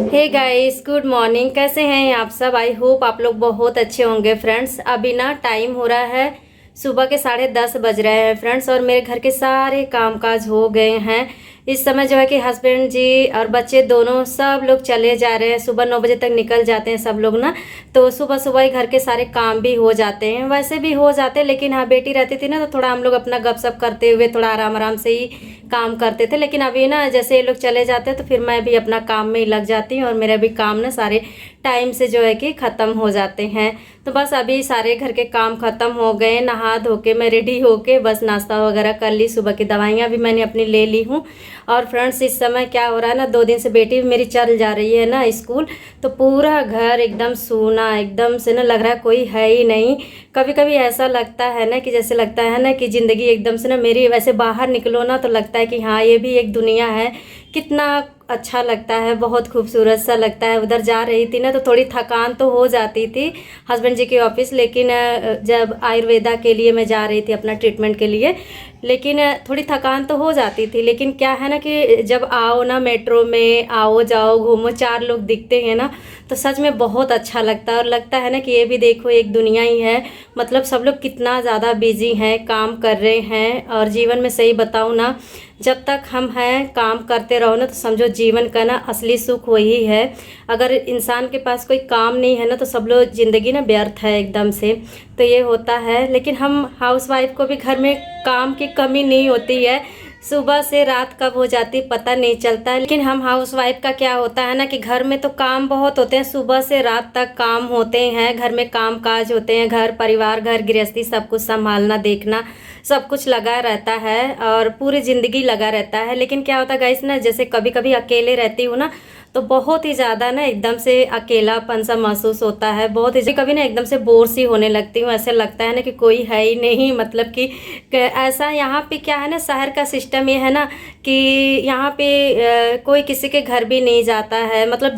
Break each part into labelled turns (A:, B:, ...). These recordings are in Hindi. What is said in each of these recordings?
A: Hey guys, good morning. कैसे हैं आप सब? आई होप आप लोग बहुत अच्छे होंगे फ्रेंड्स। अभी ना टाइम हो रहा है, सुबह के 10:30 बज रहे हैं फ्रेंड्स, और मेरे घर के सारे कामकाज हो गए हैं। इस समय जो है कि हस्बैंड जी और बच्चे दोनों सब लोग चले जा रहे हैं। सुबह 9 बजे तक निकल जाते हैं सब लोग ना, तो सुबह सुबह ही घर के सारे काम भी हो जाते हैं। वैसे भी हो जाते हैं, लेकिन हाँ, बेटी रहती थी ना तो थोड़ा हम लोग अपना गपशप करते हुए थोड़ा आराम आराम से ही काम करते थे। लेकिन अभी ना जैसे ये लोग चले जाते हैं तो फिर मैं भी अपना काम में ही लग जाती हूँ, और मेरा भी काम ना सारे टाइम से जो है कि ख़त्म हो जाते हैं। तो बस अभी सारे घर के काम ख़त्म हो गए, नहा धो के मैं रेडी होके बस नाश्ता वगैरह कर ली। सुबह की दवाइयाँ भी मैंने अपनी ले ली हूँ। और फ्रेंड्स, इस समय क्या हो रहा है ना, 2 दिन से बेटी मेरी चल जा रही है ना स्कूल, तो पूरा घर एकदम सूना, एकदम से ना लग रहा है कोई है ही नहीं। कभी कभी ऐसा लगता है ना कि जैसे लगता है ना कि ज़िंदगी एकदम से ना मेरी, वैसे बाहर निकलो ना तो लगता है कि हाँ, ये भी एक दुनिया है। कितना अच्छा लगता है, बहुत खूबसूरत सा लगता है। उधर जा रही थी ना तो थोड़ी थकान तो हो जाती थी हस्बैंड जी के ऑफिस, लेकिन जब आयुर्वेदा के लिए मैं जा रही थी अपना ट्रीटमेंट के लिए, लेकिन थोड़ी थकान तो हो जाती थी। लेकिन क्या है ना कि जब आओ ना मेट्रो में, आओ जाओ घूमो, 4 लोग दिखते हैं ना, तो सच में बहुत अच्छा लगता है। और लगता है ना कि ये भी देखो एक दुनिया ही है। मतलब सब लोग कितना ज़्यादा बिजी हैं, काम कर रहे हैं। और जीवन में सही बताऊँ ना, जब तक हम हैं काम करते रहो ना तो समझो जीवन का ना असली सुख वही है। अगर इंसान के पास कोई काम नहीं है ना तो सब लोग ज़िंदगी ना व्यर्थ है एकदम से। तो ये होता है। लेकिन हम हाउसवाइफ को भी घर में काम की कमी नहीं होती है। सुबह से रात कब हो जाती पता नहीं चलता है। लेकिन हम हाउसवाइफ का क्या होता है ना कि घर में तो काम बहुत होते हैं, सुबह से रात तक काम होते हैं, घर में काम काज होते हैं, घर परिवार, घर गृहस्थी सब कुछ संभालना, देखना, सब कुछ लगा रहता है और पूरी ज़िंदगी लगा रहता है। लेकिन क्या होता है गाइस ना, जैसे कभी कभी अकेले रहती हूँ ना तो बहुत ही ज़्यादा ना एकदम से अकेलापन सा महसूस होता है। बहुत ही कभी ना एकदम से बोर सी होने लगती हूँ। ऐसे लगता है ना कि कोई है ही नहीं। मतलब कि ऐसा यहाँ पे क्या है ना, शहर का सिस्टम ये है ना कि यहाँ पे कोई किसी के घर भी नहीं जाता है। मतलब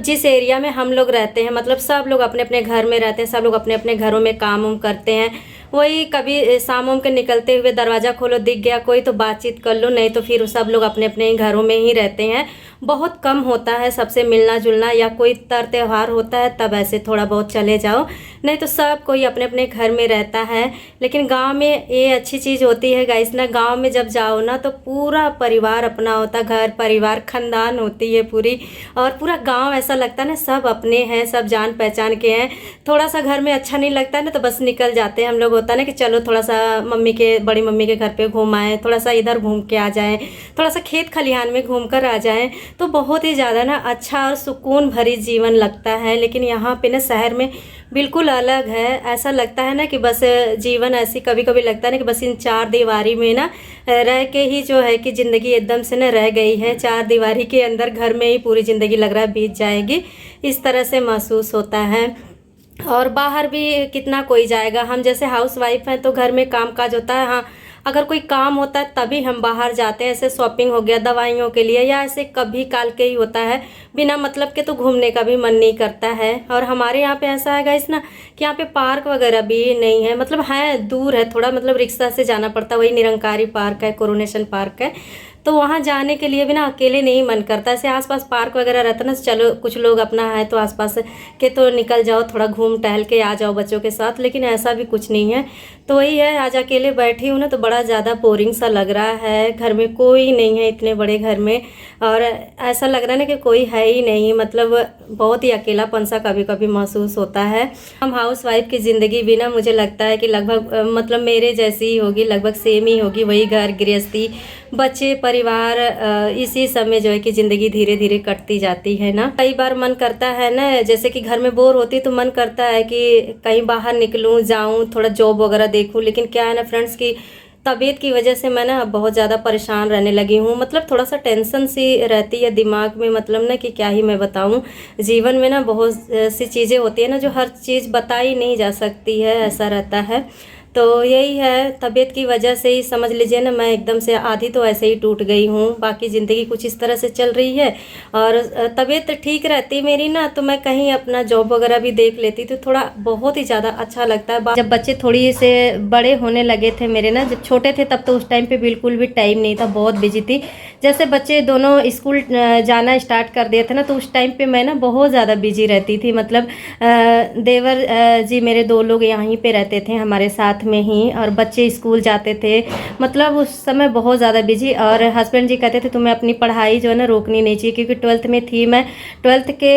A: जिस एरिया में हम लोग रहते हैं, मतलब सब लोग अपने अपने घर में रहते हैं, सब लोग अपने अपने घरों में काम उम करते हैं। वही कभी शाम उम के निकलते हुए दरवाज़ा खोलो, दिख गया कोई तो बातचीत कर लो, नहीं तो फिर सब लोग अपने अपने ही घरों में ही रहते हैं। बहुत कम होता है सबसे मिलना जुलना, या कोई त्यौहार होता है तब ऐसे थोड़ा बहुत चले जाओ, नहीं तो सब कोई अपने अपने घर में रहता है। लेकिन गांव में ये अच्छी चीज़ होती है गाइस ना, गांव में जब जाओ ना तो पूरा परिवार अपना होता, घर परिवार खानदान होती है पूरी, और पूरा गांव ऐसा लगता है ना सब अपने हैं, सब जान पहचान के हैं। थोड़ा सा घर में अच्छा नहीं लगता है ना तो बस निकल जाते हैं हम लोग। होता है ना कि चलो थोड़ा सा बड़ी मम्मी के घर पे घूम आए, थोड़ा सा इधर घूम के आ जाएं, थोड़ा सा खेत खलिहान में घूम कर आ जाएं, तो बहुत ही ज़्यादा ना अच्छा और सुकून भरी जीवन लगता है। लेकिन यहाँ पे ना शहर में बिल्कुल अलग है। ऐसा लगता है ना कि बस जीवन ऐसी, कभी कभी लगता है ना कि बस इन 4 दीवारी में ना रह के ही जो है कि ज़िंदगी एकदम से ना रह गई है। 4 दीवारी के अंदर घर में ही पूरी ज़िंदगी लग रहा है बीत जाएगी, इस तरह से महसूस होता है। और बाहर भी कितना कोई जाएगा, हम जैसे हाउस वाइफ हैं तो घर में काम काज होता है। हाँ, अगर कोई काम होता है तभी हम बाहर जाते हैं, ऐसे शॉपिंग हो गया दवाइयों के लिए, या ऐसे कभी काल के ही होता है, बिना मतलब के तो घूमने का भी मन नहीं करता है। और हमारे यहाँ पे ऐसा है गाइस ना कि यहाँ पे पार्क वगैरह भी नहीं है। मतलब है, दूर है थोड़ा, मतलब रिक्शा से जाना पड़ता है। वही निरंकारी पार्क है, कोरोनेशन पार्क है, तो वहाँ जाने के लिए भी ना अकेले नहीं मन करता। ऐसे आसपास पार्क वगैरह रहता ना, चलो कुछ लोग अपना है तो आसपास के तो निकल जाओ, थोड़ा घूम टहल के आ जाओ बच्चों के साथ। लेकिन ऐसा भी कुछ नहीं है। तो वही है, आज अकेले बैठी हूँ ना तो बड़ा ज़्यादा बोरिंग सा लग रहा है। घर में कोई नहीं है, इतने बड़े घर में, और ऐसा लग रहा है ना कि कोई है ही नहीं। मतलब बहुत ही अकेलापन सा कभी कभी महसूस होता है। हम हाउस वाइफ की ज़िंदगी भी ना मुझे लगता है कि लगभग मतलब मेरे जैसी ही होगी, लगभग सेम ही होगी। वही घर गृहस्थी, बच्चे, परिवार, इसी समय जो है कि ज़िंदगी धीरे धीरे कटती जाती है ना। कई बार मन करता है ना, जैसे कि घर में बोर होती तो मन करता है कि कहीं बाहर निकलूं, जाऊं, थोड़ा जॉब वगैरह देखूं। लेकिन क्या है ना फ्रेंड्स की तबीयत की वजह से मैं ना बहुत ज़्यादा परेशान रहने लगी हूँ। मतलब थोड़ा सा टेंशन सी रहती है दिमाग में। मतलब ना कि क्या ही मैं बताऊँ, जीवन में ना बहुत सी चीज़ें होती है ना जो हर चीज़ बताई नहीं जा सकती है, ऐसा रहता है। तो यही है, तबीयत की वजह से ही समझ लीजिए ना, मैं एकदम से आधी तो ऐसे ही टूट गई हूँ। बाकी ज़िंदगी कुछ इस तरह से चल रही है और तबीयत ठीक रहती मेरी ना, तो मैं कहीं अपना जॉब वगैरह भी देख लेती तो थोड़ा बहुत ही ज़्यादा अच्छा लगता है। जब बच्चे थोड़ी से बड़े होने लगे थे मेरे ना, जब छोटे थे तब तो उस टाइम पे बिल्कुल भी टाइम नहीं था, बहुत बिजी थी। जैसे बच्चे दोनों स्कूल जाना स्टार्ट कर दिए थे ना, तो उस टाइम पे मैं ना बहुत ज़्यादा बिजी रहती थी। मतलब देवर जी मेरे 2 लोग यहीं पे रहते थे हमारे साथ में ही, और बच्चे स्कूल जाते थे। मतलब उस समय बहुत ज़्यादा बिजी, और हस्बैंड जी कहते थे तुम्हें अपनी पढ़ाई जो है ना रोकनी नहीं चाहिए, क्योंकि 12th में थी मैं। 12th के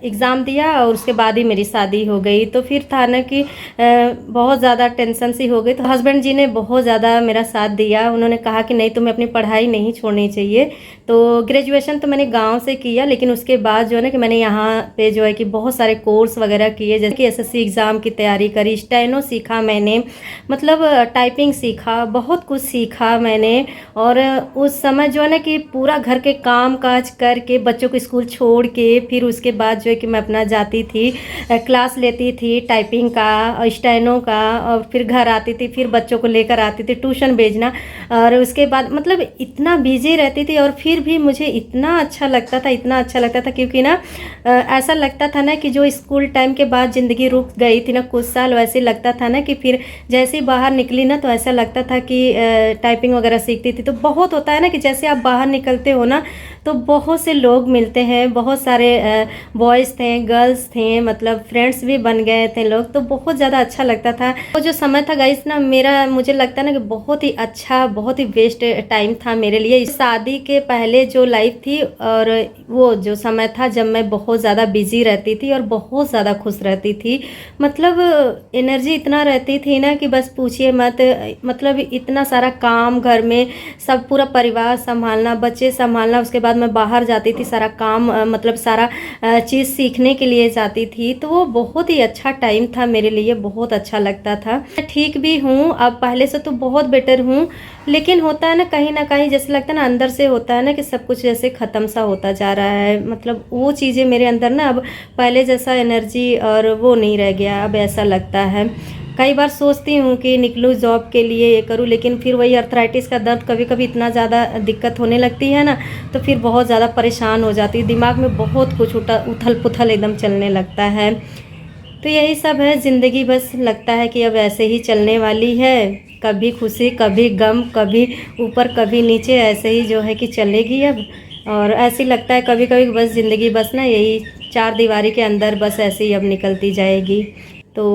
A: एग्ज़ाम दिया और उसके बाद ही मेरी शादी हो गई। तो फिर था ना कि बहुत ज़्यादा टेंशन सी हो गई। तो हस्बैंड जी ने बहुत ज़्यादा मेरा साथ दिया। उन्होंने कहा कि नहीं, तुम्हें अपनी पढ़ाई नहीं छोड़नी चाहिए। तो ग्रेजुएशन तो मैंने गांव से किया, लेकिन उसके बाद जो है ना कि मैंने यहाँ पे जो है कि बहुत सारे कोर्स वगैरह किए, जैसे कि एसएससी एग्ज़ाम की तैयारी करी, स्टेनो सीखा मैंने, मतलब टाइपिंग सीखा, बहुत कुछ सीखा मैंने। और उस समय जो है ना कि पूरा घर के काम काज करके, बच्चों को स्कूल छोड़ के, फिर उसके बाद जो है कि मैं अपना जाती थी, क्लास लेती थी टाइपिंग का और स्टेनो का, और फिर घर आती थी, फिर बच्चों को लेकर आती थी ट्यूशन भेजना। और उसके बाद मतलब इतना बिजी रहती थी, और फिर भी मुझे इतना अच्छा लगता था, इतना अच्छा लगता था, क्योंकि ना ऐसा लगता था ना कि जो स्कूल टाइम के बाद ज़िंदगी रुक गई थी ना कुछ साल, वैसे लगता था ना कि फिर जैसे ही बाहर निकली ना, तो ऐसा लगता था कि टाइपिंग वगैरह सीखती थी। तो बहुत होता है ना कि जैसे आप बाहर निकलते हो ना, तो बहुत से लोग मिलते हैं, बहुत सारे बॉयज़ थे, गर्ल्स थे, मतलब फ्रेंड्स भी बन गए थे लोग। तो बहुत ज़्यादा अच्छा लगता था। वो जो समय था गाइस ना मेरा, मुझे लगता है ना कि बहुत ही अच्छा, बहुत ही बेस्ट टाइम था मेरे लिए। शादी के पहले जो लाइफ थी और वो जो समय था जब मैं बहुत ज़्यादा बिजी रहती थी और बहुत ज़्यादा खुश रहती थी। मतलब एनर्जी इतना रहती थी ना कि बस पूछिए मत। मतलब इतना सारा काम घर में, सब पूरा परिवार संभालना, बच्चे संभालना, उसके बाद मैं बाहर जाती थी, सारा काम मतलब सारा चीज़ सीखने के लिए जाती थी। तो वो बहुत ही अच्छा टाइम था मेरे लिए, बहुत अच्छा लगता था। मैं ठीक भी हूँ अब, पहले से तो बहुत बेटर हूँ, लेकिन होता है ना कहीं जैसे लगता है ना, अंदर से होता है ना कि सब कुछ जैसे ख़त्म सा होता जा रहा है। मतलब वो चीज़ें मेरे अंदर ना अब पहले जैसा एनर्जी और वो नहीं रह गया, अब ऐसा लगता है। कई बार सोचती हूँ कि निकलूँ जॉब के लिए, ये करूँ, लेकिन फिर वही अर्थराइटिस का दर्द कभी कभी इतना ज़्यादा दिक्कत होने लगती है ना, तो फिर बहुत ज़्यादा परेशान हो जाती है, दिमाग में बहुत कुछ उथल पुथल एकदम चलने लगता है। तो यही सब है ज़िंदगी, बस लगता है कि अब ऐसे ही चलने वाली है, कभी खुशी कभी गम, कभी ऊपर कभी नीचे, ऐसे ही जो है कि चलेगी अब। और ऐसे लगता है कभी कभी बस ज़िंदगी बस ना यही 4 दीवारी के अंदर बस ऐसे ही अब निकलती जाएगी। तो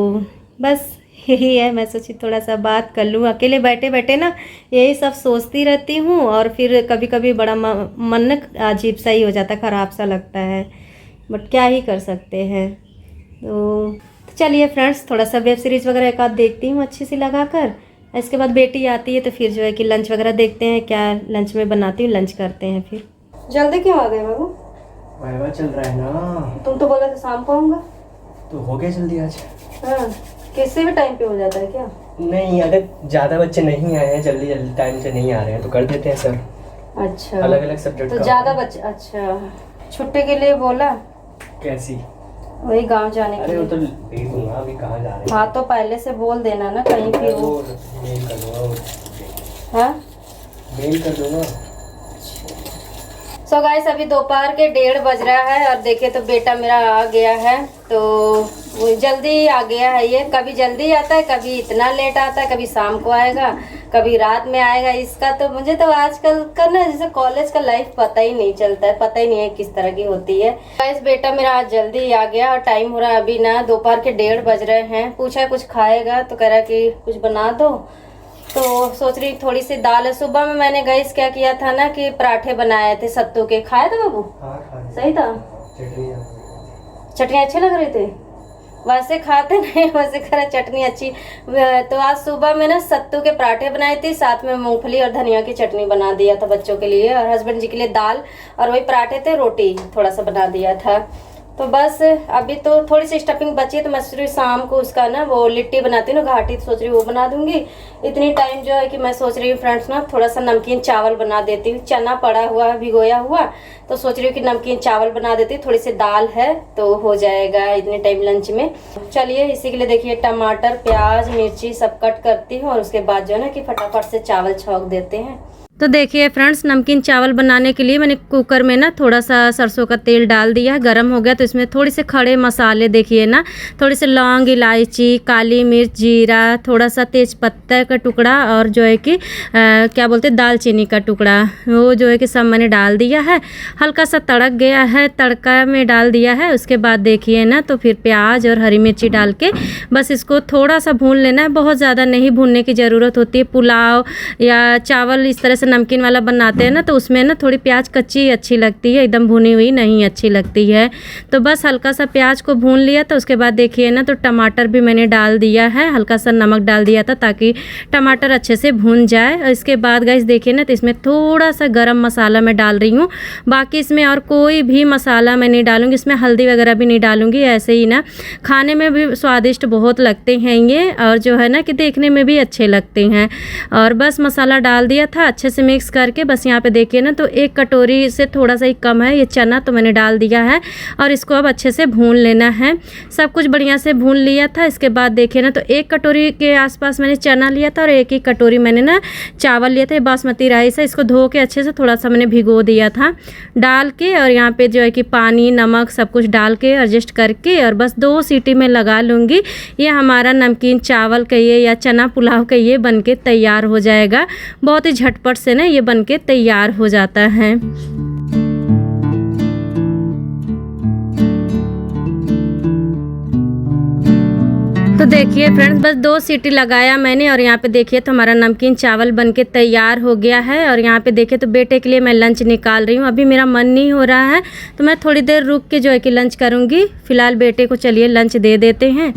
A: बस यही है, मैं सोची थोड़ा सा बात कर लूँ। अकेले बैठे बैठे ना यही सब सोचती रहती हूँ, और फिर कभी कभी बड़ा मन अजीब सा ही हो जाता है, ख़राब सा लगता है, बट क्या ही कर सकते हैं। तो चलिए फ्रेंड्स, थोड़ा सा वेब सीरीज़ वगैरह एक आध देखती हूँ अच्छी सी लगा कर। इसके बाद बेटी आती है तो फिर जो है कि लंच वगैरह देखते हैं, क्या लंच में बनाती हूँ, लंच करते हैं। फिर जल्दी क्यों आ गए बाबू?
B: वाइवा चल रहा है ना।
A: तुम तो बोला था शाम को आऊँगा।
B: तो हो गया जल्दी आज।
A: हाँ, किसी भी टाइम पे हो जाता है क्या?
B: नहीं, अगर ज़्यादा बच्चे नहीं आए हैं, जल्दी जल्दी टाइम से नहीं आ रहे हैं तो कर देते हैं सर।
A: अच्छा,
B: अलग अलग सब्जेक्ट
A: तो
B: का
A: ज़्यादा बच्चे, अच्छा छुट्टी के लिए बोला?
B: कैसी?
A: वही गांव जाने के
B: अरे वो
A: लिए।
B: तो भेज दूंगा, अभी कहाँ जा रहे हैं।
A: हाँ, तो पहले से बोल देना ना, कहीं फिर वो।
B: मेल कर दूंगा।
A: हाँ,
B: मेल कर दूंगा।
A: सो गाइस, अभी दोपहर के 1:30 बज रहा है, और देखे तो बेटा मेरा आ गया है। तो वो जल्दी आ गया है, ये कभी जल्दी आता है, कभी इतना लेट आता है, कभी शाम को आएगा, कभी रात में आएगा। इसका तो मुझे तो आजकल का ना जैसे कॉलेज का लाइफ पता ही नहीं चलता है, पता ही नहीं है किस तरह की होती है। गाइस, बेटा मेरा आज जल्दी आ गया, और टाइम हो रहा है अभी ना दोपहर के 1:30 बज रहे हैं। पूछा कुछ खाएगा, तो कह रहा कि कुछ बना दो। तो सोच रही थोड़ी सी दाल है। सुबह में मैंने गाइस क्या किया था ना कि पराठे बनाए थे सत्तू के, खाए थे बाबू?
B: हाँ,
A: सही था। चटनी अच्छी लग रही थी, वैसे खाते नहीं, वैसे खा चटनी अच्छी। तो आज सुबह में ना सत्तू के पराठे बनाए थे, साथ में मूंगफली और धनिया की चटनी बना दिया था बच्चों के लिए, और हस्बैंड जी के लिए दाल, और वही पराठे थे, रोटी थोड़ा सा बना दिया था। तो बस अभी तो थोड़ी सी स्टफिंग बची है, तो मैं सोच रही हूँ शाम को उसका ना वो लिट्टी बनाती हूँ ना घाटी, तो सोच रही हूँ वो बना दूंगी। इतनी टाइम जो है कि मैं सोच रही हूँ फ्रेंड्स ना थोड़ा सा नमकीन चावल बना देती हूँ। चना पड़ा हुआ है भिगोया हुआ, तो सोच रही हूँ कि नमकीन चावल बना देती हूँ। थोड़ी सी दाल है तो हो जाएगा इतने टाइम लंच में। चलिए इसी के लिए देखिए टमाटर प्याज मिर्ची सब कट करती हूँ और उसके बाद जो है ना कि फटाफट से चावल छौंक देते हैं। तो देखिए फ्रेंड्स, नमकीन चावल बनाने के लिए मैंने कुकर में ना थोड़ा सा सरसों का तेल डाल दिया, गरम हो गया तो इसमें थोड़े से खड़े मसाले देखिए ना, थोड़ी से लौंग इलायची काली मिर्च जीरा, थोड़ा सा तेज पत्ता का टुकड़ा और जो है कि क्या बोलते हैं दालचीनी का टुकड़ा, वो जो है कि सब मैंने डाल दिया है। हल्का सा तड़क गया है, तड़का में डाल दिया है। उसके बाद देखिए ना तो फिर प्याज और हरी मिर्ची डाल के बस इसको थोड़ा सा भून लेना है, बहुत ज़्यादा नहीं भूनने की ज़रूरत होती है। पुलाव या चावल इस तरह से नमकीन वाला बनाते हैं ना तो उसमें ना थोड़ी प्याज कच्ची अच्छी लगती है, एकदम भुनी हुई नहीं अच्छी लगती है। तो बस हल्का सा प्याज को भून लिया, तो उसके बाद देखिए ना तो टमाटर भी मैंने डाल दिया है, हल्का सा नमक डाल दिया था ताकि टमाटर अच्छे से भून जाए। और इसके बाद गाइस देखिए ना तो इसमें थोड़ा सा गरम मसाला मैं डाल रही हूँ, बाकी इसमें और कोई भी मसाला मैं नहीं डालूँगी, इसमें हल्दी वगैरह भी नहीं डालूँगी। ऐसे ही ना खाने में भी स्वादिष्ट बहुत लगते हैं ये, और जो है ना कि देखने में भी अच्छे लगते हैं। और बस मसाला डाल दिया था, अच्छे से मिक्स करके बस यहाँ पे देखिए ना तो 1 कटोरी से थोड़ा सा ही कम है ये चना तो मैंने डाल दिया है, और इसको अब अच्छे से भून लेना है। सब कुछ बढ़िया से भून लिया था। इसके बाद देखिए ना तो 1 कटोरी के आसपास मैंने चना लिया था और 1 कटोरी मैंने ना चावल लिया था। बासमती राइस है, इसको धो के अच्छे से थोड़ा सा मैंने भिगो दिया था डाल के, और यहाँ पे जो है कि पानी नमक सब कुछ डाल के एडजस्ट करके और बस 2 सीटी में लगा लूँगी। ये हमारा नमकीन चावल कहिए या चना पुलाव कहिए बन के तैयार हो जाएगा। बहुत ही झटपट से ना ये बन के तैयार हो जाता है। तो देखिए फ्रेंड्स बस 2 सीटी लगाया मैंने, और यहाँ पे देखिए तो हमारा नमकीन चावल बन के तैयार हो गया है। और यहाँ पे देखिए तो बेटे के लिए मैं लंच निकाल रही हूँ। अभी मेरा मन नहीं हो रहा है तो मैं थोड़ी देर रुक के जो है कि लंच करूँगी। फ़िलहाल बेटे को चलिए लंच दे देते हैं।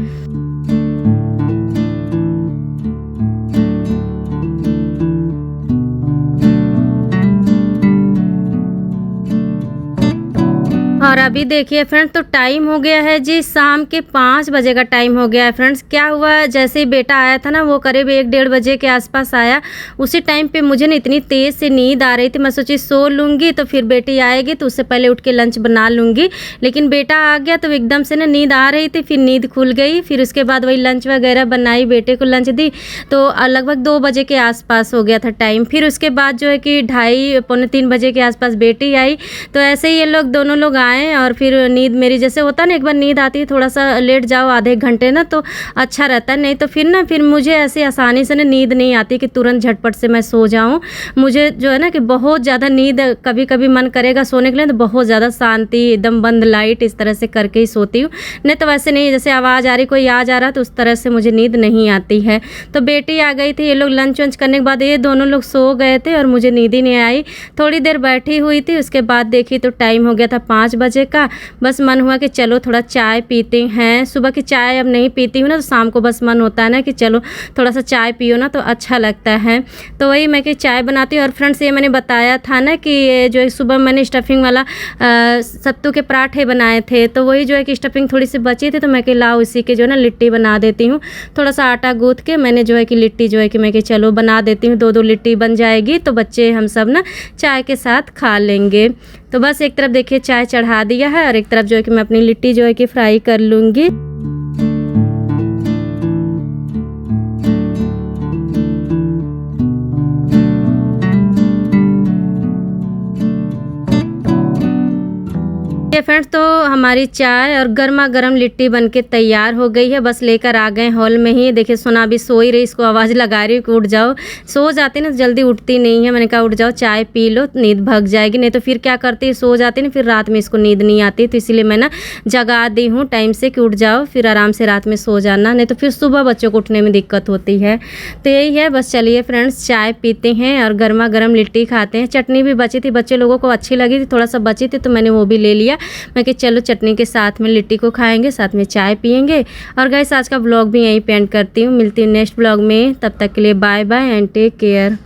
A: और अभी देखिए फ्रेंड्स तो टाइम हो गया है जी शाम के 5 बजे का टाइम हो गया है। फ्रेंड्स क्या हुआ, जैसे ही बेटा आया था ना वो करीब 1-1:30 बजे के आसपास आया। उसी टाइम पे मुझे ना इतनी तेज़ से नींद आ रही थी, मैं सोची सो लूँगी तो फिर बेटी आएगी तो उससे पहले उठ के लंच बना लूँगी। लेकिन बेटा आ गया तो एकदम से ना नींद आ रही थी, फिर नींद खुल गई। फिर उसके बाद वही लंच वगैरह बनाई, बेटे को लंच दी तो लगभग 2 बजे के आसपास हो गया था टाइम। फिर उसके बाद जो है कि 2:30 पौने 3 बजे के आसपास बेटी आई। तो ऐसे ही ये लोग दोनों लोग आए और फिर नींद मेरी जैसे होता ना एक बार नींद आती है थोड़ा सा लेट जाओ आधे घंटे ना तो अच्छा रहता है, नहीं तो फिर मुझे ऐसे आसानी से ना नींद नहीं आती कि तुरंत झटपट से मैं सो जाऊं। मुझे जो है ना कि बहुत ज़्यादा नींद कभी कभी मन करेगा सोने के लिए तो बहुत ज़्यादा शांति एकदम बंद लाइट इस तरह से करके ही सोती हूँ, नहीं तो वैसे नहीं जैसे आवाज़ आ रही कोई आ जा रहा तो उस तरह से मुझे नींद नहीं आती है। तो बेटी आ गई थी, ये लोग लंच वंच करने के बाद ये दोनों लोग सो गए थे और मुझे नींद ही नहीं आई। थोड़ी देर बैठी हुई थी, उसके बाद देखी तो टाइम हो गया था 5 बजे का। बस मन हुआ कि चलो थोड़ा चाय पीते हैं। सुबह की चाय अब नहीं पीती हूँ ना तो शाम को बस मन होता है ना कि चलो थोड़ा सा चाय पियो ना तो अच्छा लगता है। तो वही मैं कि चाय बनाती हूँ। और फ्रेंड्स ये मैंने बताया था ना कि ये जो सुबह मैंने स्टफिंग वाला सत्तू के पराठे बनाए थे, तो वही जो है कि स्टफिंग थोड़ी सी बची थी तो मैं कि लाओ इसी के जो है ना लिट्टी बना देती हूँ। थोड़ा सा आटा गूँथ के मैंने जो है कि लिट्टी जो है कि मैं कि चलो बना देती हूँ, 2-2 लिट्टी बन जाएगी तो बच्चे हम सब ना चाय के साथ खा लेंगे। तो बस एक तरफ देखिए चाय चढ़ा दिया है और एक तरफ जो है कि मैं अपनी लिट्टी जो है कि फ्राई कर लूँगी। फ्रेंड्स तो हमारी चाय और गर्मा गर्म लिट्टी बनके तैयार हो गई है। बस लेकर आ गए हॉल में ही। देखिए सोना अभी सो ही रही, इसको आवाज़ लगा रही हूँ कि उठ जाओ। सो जाती ना जल्दी उठती नहीं है, मैंने कहा उठ जाओ चाय पी लो नींद भग जाएगी, नहीं तो फिर क्या करती है सो जाती ना फिर रात में इसको नींद नहीं आती। तो इसीलिए मैं ना जगा दी हूँ टाइम से कि उठ जाओ फिर आराम से रात में सो जाना, नहीं तो फिर सुबह बच्चों को उठने में दिक्कत होती है। तो यही है बस। चलिए फ्रेंड्स चाय पीते हैं और गर्मा गर्म लिट्टी खाते हैं। चटनी भी बची थी, बच्चे लोगों को अच्छी लगी थी, थोड़ा सा बची थी तो मैंने वो भी ले लिया। मैं कि चलो चटनी के साथ में लिट्टी को खाएंगे, साथ में चाय पियेंगे। और गाइस आज का ब्लॉग भी यहीं पे एंड करती हूँ। मिलती हूँ नेक्स्ट ब्लॉग में, तब तक के लिए bye bye and take care.